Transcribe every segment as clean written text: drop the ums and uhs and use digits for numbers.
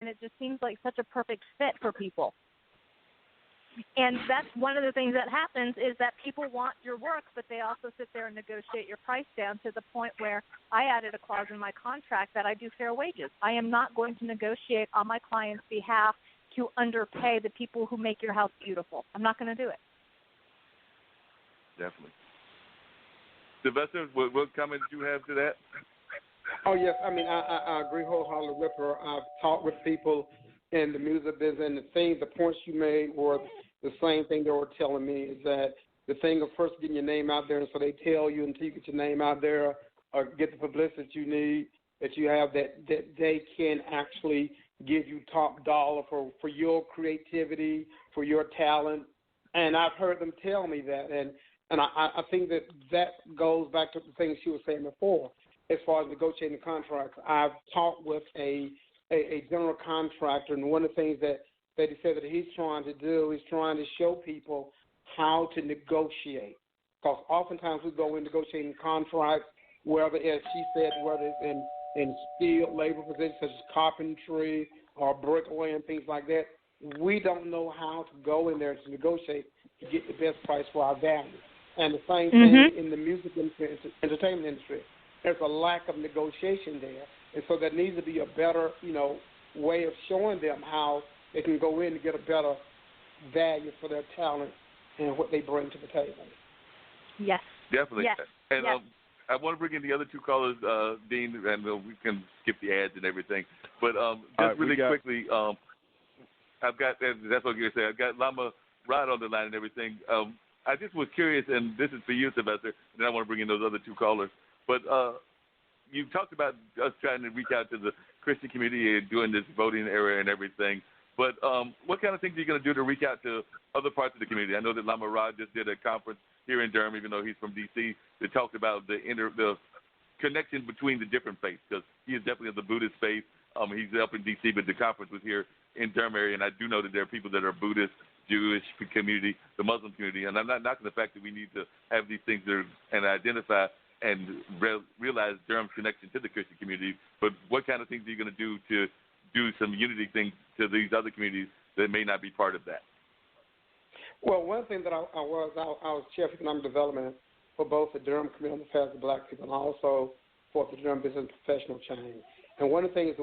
it just seems like such a perfect fit for people. And that's one of the things that happens is that people want your work, but they also sit there and negotiate your price down to the point where I added a clause in my contract that I do fair wages. I am not going to negotiate on my client's behalf to underpay the people who make your house beautiful. I'm not going to do it. Definitely. Sylvester, what comment do you have to that? Oh, yes. I mean, I agree wholeheartedly with her. I've talked with people in the music business, and the points you made were the same thing they were telling me, is that the thing of first getting your name out there, and so they tell you until you get your name out there or get the publicity that you need, that you have, that they can actually give you top dollar for your creativity, for your talent. And I've heard them tell me that, and I think that goes back to the things she was saying before as far as negotiating the contracts. I've talked with a general contractor, and one of the things that he said that he's trying to do is trying to show people how to negotiate. Because oftentimes we go in negotiating contracts, whether, as she said, whether it's in skilled labor positions such as carpentry or bricklaying and things like that, we don't know how to go in there to negotiate to get the best price for our value. And the same thing in the music industry, entertainment industry. There's a lack of negotiation there. And so there needs to be a better, way of showing them how they can go in to get a better value for their talent and what they bring to the table. Yes. Definitely. Yes. And yes. I want to bring in the other two callers, Dean, and we can skip the ads and everything. But just really quickly, I've got, that's what you're saying, I've got Lama Rod on the line and everything. I just was curious, and this is for you, Sylvester, and then I want to bring in those other two callers. But you talked about us trying to reach out to the Christian community and doing this voting area and everything. But what kind of things are you going to do to reach out to other parts of the community? I know that Lama Rod just did a conference here in Durham, even though he's from D.C., that talked about the connection between the different faiths, because he is definitely of the Buddhist faith. He's up in D.C., but the conference was here in Durham area, and I do know that there are people that are Buddhist, Jewish community, the Muslim community, and I'm not knocking the fact that we need to have these things there and identify and realize Durham's connection to the Christian community, but what kind of things are you going to do some unity things to these other communities that may not be part of that? Well, one thing that I was chair of economic development for both the Durham Community on Affairs of Black People and also for the Durham Business Professional Chain. And one of the things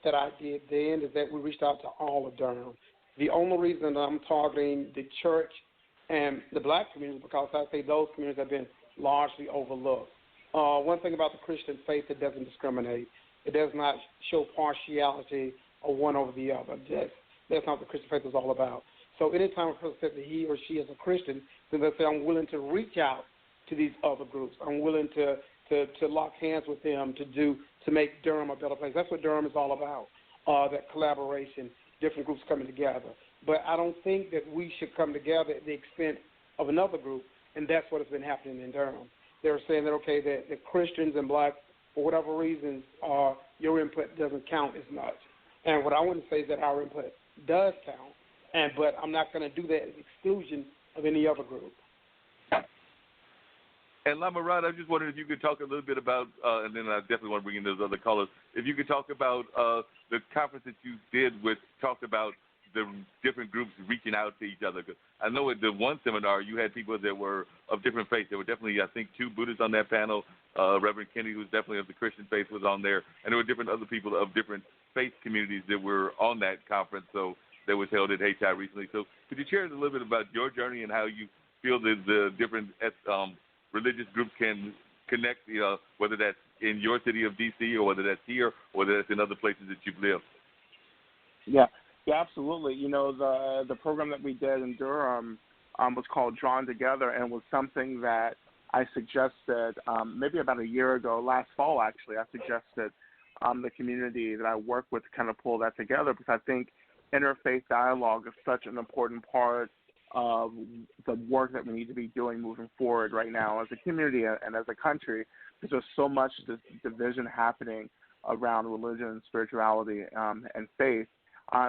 that I did then is that we reached out to all of Durham. The only reason that I'm targeting the church and the black community is because I say those communities have been largely overlooked. One thing about the Christian faith, it doesn't discriminate. It does not show partiality or one over the other. That's not what the Christian faith is all about. So anytime a person says that he or she is a Christian, then they say, I'm willing to reach out to these other groups. I'm willing to lock hands with them to make Durham a better place. That's what Durham is all about, that collaboration, different groups coming together. But I don't think that we should come together at the expense of another group, and that's what has been happening in Durham. They're saying that, okay, that Christians and blacks, for whatever reasons, your input doesn't count as much. And what I want to say is that our input does count, but I'm not going to do that at the exclusion of any other group. And Lama Rod, I just wondered if you could talk a little bit about, and then I definitely want to bring in those other callers, if you could talk about the conference that you did talked about the different groups reaching out to each other. I know at the one seminar you had people that were of different faiths. There were definitely, I think, 2 Buddhists on that panel. Reverend Kennedy, who's definitely of the Christian faith, was on there. And there were different other people of different faith communities that were on that conference that was held at Hayti recently. So could you share a little bit about your journey and how you feel that the different religious groups can connect, whether that's in your city of D.C. or whether that's here or whether that's in other places that you've lived? Yeah, absolutely. The program that we did in Durham was called Drawn Together, and was something that I suggested maybe about a year ago, last fall actually. I suggested the community that I work with to kind of pull that together, because I think interfaith dialogue is such an important part of the work that we need to be doing moving forward right now as a community and as a country, because there's so much division happening around religion, spirituality, and faith.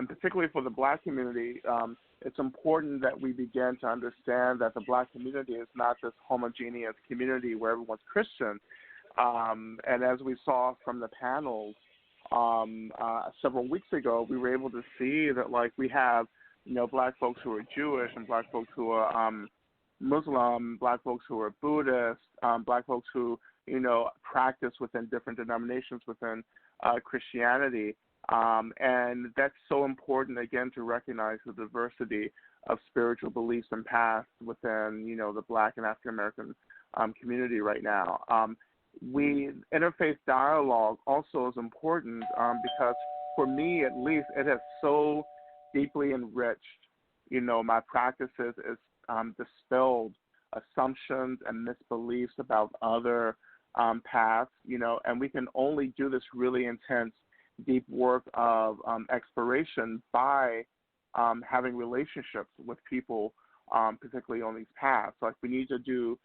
Particularly for the black community, it's important that we begin to understand that the black community is not this homogeneous community where everyone's Christian. And as we saw from the panels, several weeks ago, we were able to see that, like, we have, black folks who are Jewish and black folks who are Muslim, black folks who are Buddhist, black folks who, practice within different denominations within Christianity. And that's so important, again, to recognize the diversity of spiritual beliefs and paths within, the black and African American community right now. Interfaith dialogue also is important because, for me at least, it has so deeply enriched, my practices. It's dispelled assumptions and misbeliefs about other paths, and we can only do this really intense, deep work of exploration by having relationships with people, particularly on these paths. Like, we need to do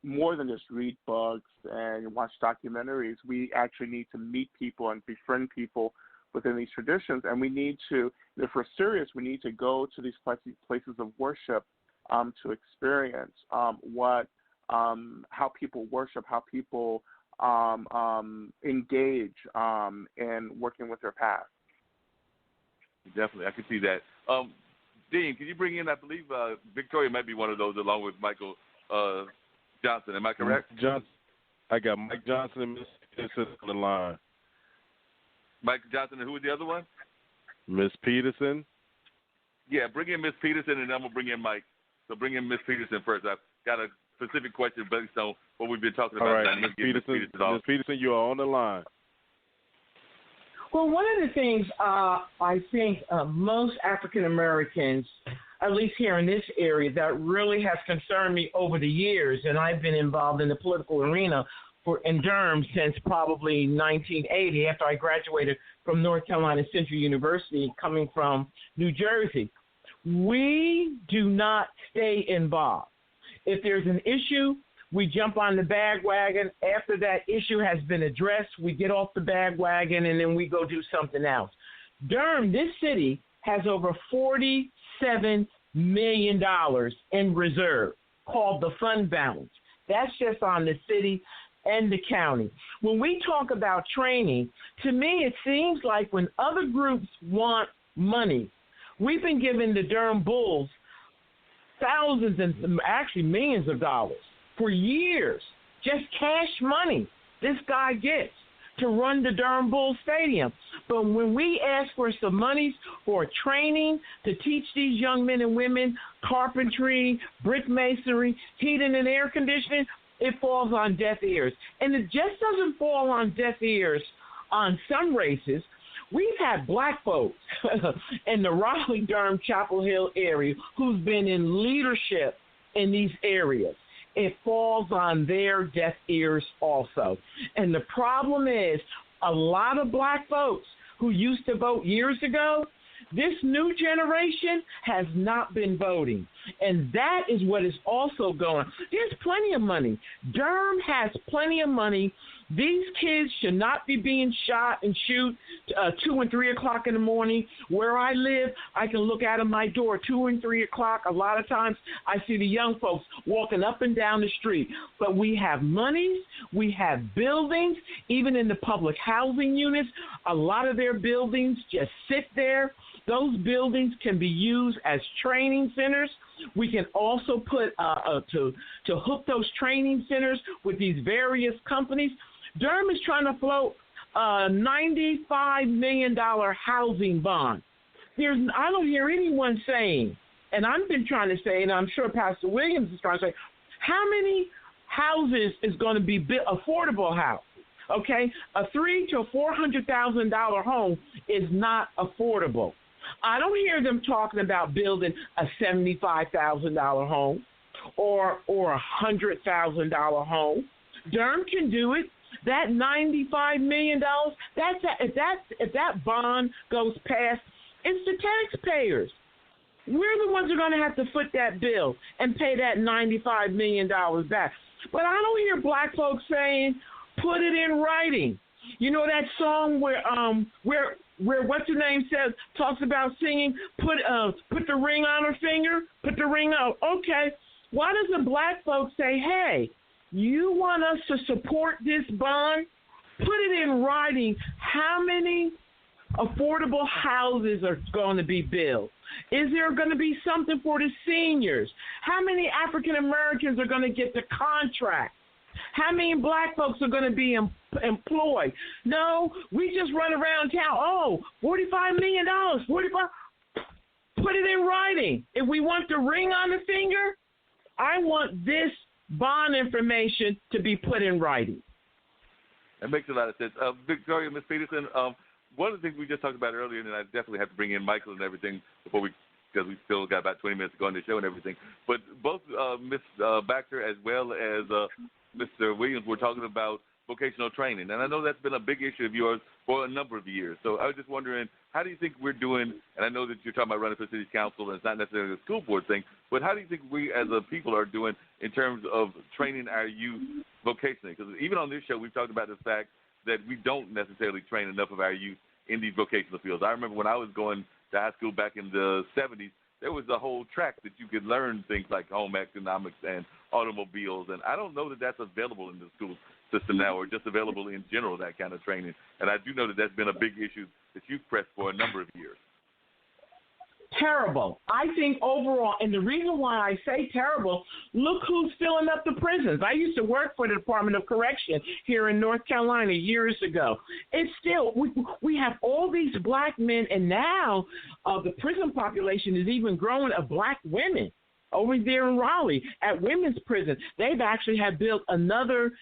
more than just read books and watch documentaries. We actually need to meet people and befriend people within these traditions, and we need to, if we're serious, we need to go to these places of worship to experience how people worship, how people engage in working with their past. Definitely, I can see that. Dean, can you bring in, I believe Victoria might be one of those, along with Michael Johnson. Am I correct? I got Mike Johnson and Miss Peterson on the line. Mike Johnson, and who was the other one? Miss Peterson. Yeah, bring in Miss Peterson, and then we'll bring in Mike. So bring in Miss Peterson first. I've got a specific question based on what we've been talking about. All right, Miss Peterson, you are on the line. Well, one of the things I think most African Americans, at least here in this area, that really has concerned me over the years, and I've been involved in the political arena in Durham since probably 1980, after I graduated from North Carolina Central University, coming from New Jersey. We do not stay involved. If there's an issue, we jump on the bagwagon. After that issue has been addressed, we get off the bagwagon, and then we go do something else. Durham, this city, has over $47 million in reserve, called the fund balance. That's just on the city and the county. When we talk about training, to me it seems like when other groups want money, we've been giving the Durham Bulls thousands and actually millions of dollars for years, just cash money this guy gets to run the Durham Bulls Stadium. But when we ask for some monies for training to teach these young men and women carpentry, brick masonry, heating and air conditioning, it falls on deaf ears. And it just doesn't fall on deaf ears on some races. We've had black folks in the Raleigh-Durham, Chapel Hill area who's been in leadership in these areas. It falls on their deaf ears also. And the problem is a lot of black folks who used to vote years ago, this new generation has not been voting. And that is what is also going on. There's plenty of money. Durham has plenty of money. These kids should not be being shot and shoot 2 and 3 o'clock in the morning. Where I live, I can look out of my door 2 and 3 o'clock. A lot of times I see the young folks walking up and down the street. But we have monies. We have buildings. Even in the public housing units, a lot of their buildings just sit there. Those buildings can be used as training centers. We can also put to hook those training centers with these various companies. Durham is trying to float a $95 million housing bond. I don't hear anyone saying, and I've been trying to say, and I'm sure Pastor Williams is trying to say, how many houses is going to be built, affordable house? Okay, a $300,000 to $400,000 home is not affordable. I don't hear them talking about building a $75,000 home or a $100,000 home. Durham can do it. That $95 million, if that bond goes past, it's the taxpayers. We're the ones who are going to have to foot that bill and pay that $95 million back. But I don't hear black folks saying, put it in writing. You know that song where what's her name says, talks about singing, put the ring on her finger, put the ring on. Okay, why does the black folks say, hey, you want us to support this bond? Put it in writing. How many affordable houses are going to be built? Is there going to be something for the seniors? How many African Americans are going to get the contract? How many black folks are going to be employed? No, we just run around town. Oh, $45 million. Put it in writing. If we want the ring on the finger, I want this bond information to be put in writing. That makes a lot of sense. Victoria, Ms. Peterson, one of the things we just talked about earlier, and I definitely have to bring in Michael and everything because we still got about 20 minutes to go on the show and everything. But both Ms. Baxter as well as Mr. Williams were talking about vocational training, and I know that's been a big issue of yours for a number of years. So I was just wondering, how do you think we're doing, and I know that you're talking about running for city council, and it's not necessarily a school board thing, but how do you think we as a people are doing in terms of training our youth vocationally? Because even on this show, we've talked about the fact that we don't necessarily train enough of our youth in these vocational fields. I remember when I was going to high school back in the 70s, there was a whole track that you could learn things like home economics and automobiles, and I don't know that that's available in the school system now, or just available in general, that kind of training. And I do know that that's been a big issue that you've pressed for a number of years. Terrible. I think overall, and the reason why I say terrible, look who's filling up the prisons. I used to work for the Department of Correction here in North Carolina years ago. It's still, we have all these black men, and now the prison population is even growing of black women over there in Raleigh at women's prison. They've actually have built another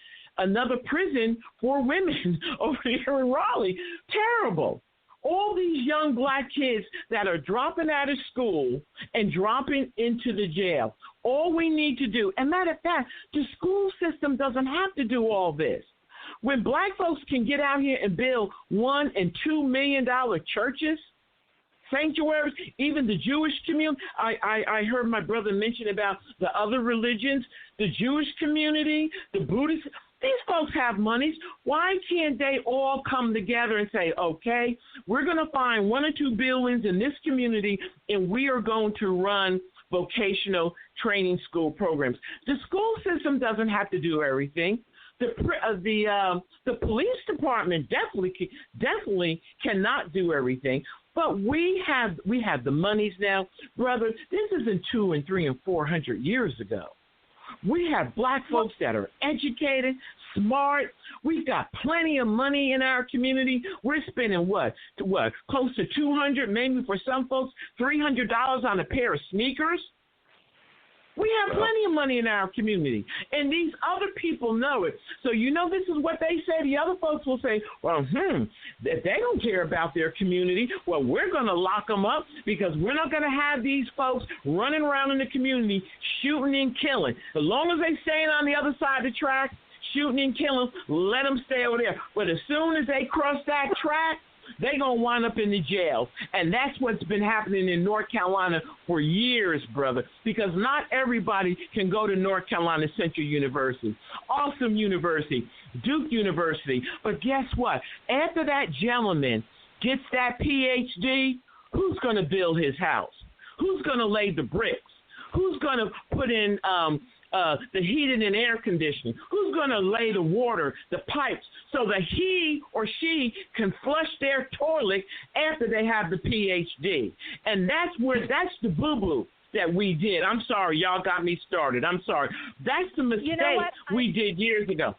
prison for women over here in Raleigh. Terrible. All these young black kids that are dropping out of school and dropping into the jail. All we need to do, and matter of fact, the school system doesn't have to do all this. When black folks can get out here and build $1 and $2 million churches, sanctuaries, even the Jewish community. I heard my brother mention about the other religions, the Jewish community, the Buddhist. These folks have monies. Why can't they all come together and say, okay, we're going to find 1 or 2 buildings in this community, and we are going to run vocational training school programs. The school system doesn't have to do everything. The police department definitely cannot do everything. But we have the monies now, brother. This isn't 200 and 300 and 400 years ago. We have black folks that are educated, smart. We've got plenty of money in our community. We're spending close to $200, maybe for some folks, $300 on a pair of sneakers. We have plenty of money in our community, and these other people know it. So this is what they say. The other folks will say, well, if they don't care about their community, well, we're going to lock them up because we're not going to have these folks running around in the community shooting and killing. As long as they staying on the other side of the track, shooting and killing, let them stay over there. But as soon as they cross that track, they're going to wind up in the jail. And that's what's been happening in North Carolina for years, brother, because not everybody can go to North Carolina Central University, awesome university, Duke University. But guess what? After that gentleman gets that PhD, who's going to build his house? Who's going to lay the bricks? Who's going to put in the heating and air conditioning? Who's going to lay the water, the pipes, so that he or she can flush their toilet after they have the PhD? And that's the boo-boo that we did. I'm sorry, y'all got me started. I'm sorry. That's the mistake we did years ago.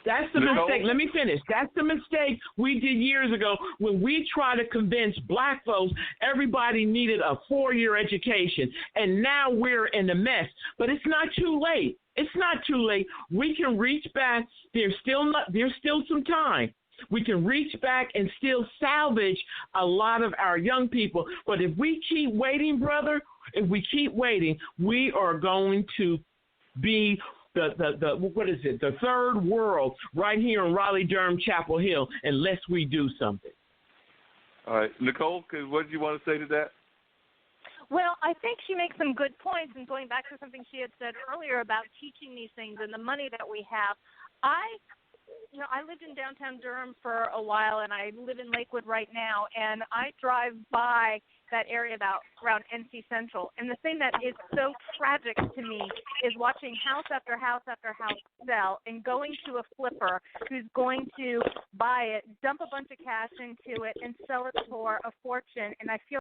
That's the mistake. Let me finish. That's the mistake we did years ago when we tried to convince black folks everybody needed a 4-year education. And now we're in the mess. But it's not too late. It's not too late. We can reach back. There's still some time. We can reach back and still salvage a lot of our young people. But if we keep waiting, brother, we are going to be the third world right here in Raleigh, Durham, Chapel Hill, unless we do something. All right. Nicole, what did you want to say to that? Well, I think she makes some good points, and going back to something she had said earlier about teaching these things and the money that we have, I I lived in downtown Durham for a while, and I live in Lakewood right now, and I drive by that area around NC Central. And the thing that is so tragic to me is watching house after house after house sell and going to a flipper who's going to buy it, dump a bunch of cash into it, and sell it for a fortune. And I feel